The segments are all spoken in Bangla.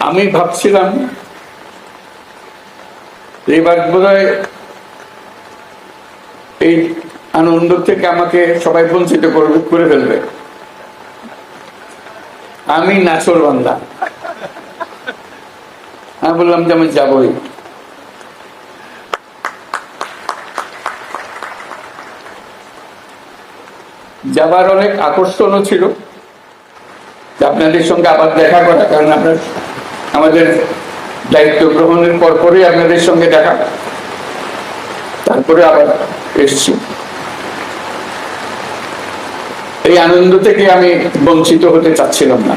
আমি ভাবছিলাম এবার বোধহয় এই আনন্দ থেকে আমাকে সবাই বঞ্চিত করে ফেলবে। আমি নাছোড়বান্দা, আমি বললাম যে আমি যাবই। যাবার অনেক আকর্ষণও ছিল আপনাদের সঙ্গে আবার দেখা করা, কারণ আপনার আমাদের দায়িত্ব গ্রহণের পরপরই আপনাদের সঙ্গে দেখা, তারপরে আবার এসছি। এই আনন্দ থেকে আমি বঞ্চিত হতে চাচ্ছিলাম না।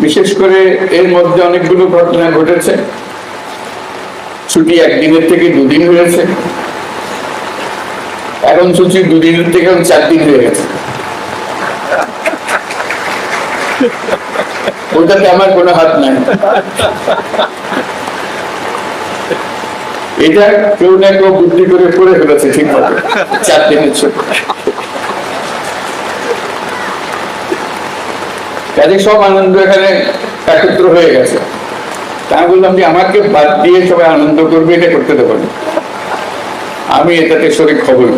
বিশেষ করে এর মধ্যে অনেকগুলো ঘটনা ঘটেছে। ছুটি একদিনের থেকে দুদিন হয়েছে, এখন ছুটি দুদিনের থেকে 4 দিন হয়ে গেছে। ওটাতে আমার কোনো হাত নাই। এটা কেউ না কেউ বুদ্ধি করে ফেলেছে ঠিক মতো 4 দিনের ছুটি। কাজে সব আনন্দ এখানে একত্র হয়ে গেছে। আমি বললাম যে আমাকে বাদ দিয়ে সবাই আনন্দ করবে, এটা করতে দেবো না, আমি এটাতে শরীর খবর।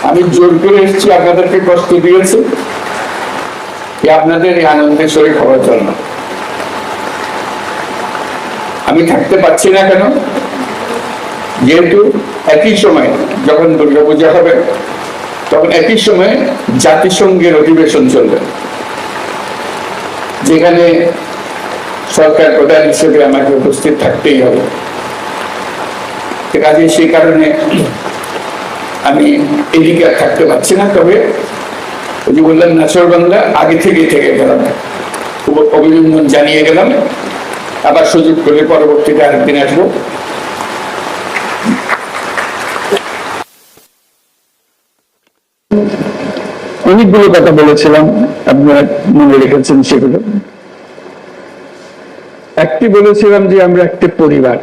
আমি জোর করে এসেছি, আপনাদেরকে কষ্ট দিয়েছি, আপনাদের এই আনন্দের শরীর খবর জন্য। আমি থাকতে পারছি না কেন? যেহেতু একই সময় যখন দুর্গাপূজা হবে তখন একই সময় জাতিসংঘের অধিবেশন চলবে, যেখানে সরকার প্রধান হিসেবে আমাকে উপস্থিত থাকতেই হবে। কাজে সেই কারণে আমি এদিকে আর থাকতে পারছি না। তবে ওই যে বললাম নাছোড়বান্দা, আগে থেকে গেলাম, অভিনন্দন জানিয়ে গেলাম। আবার সুযোগ করলে পরবর্তীতে আরেকদিন আসবো। অনেকগুলো কথা বলেছিলাম, আপনারা মনে রেখেছেন সেগুলো। একটি বলেছিলাম যে আমরা একটি পরিবার।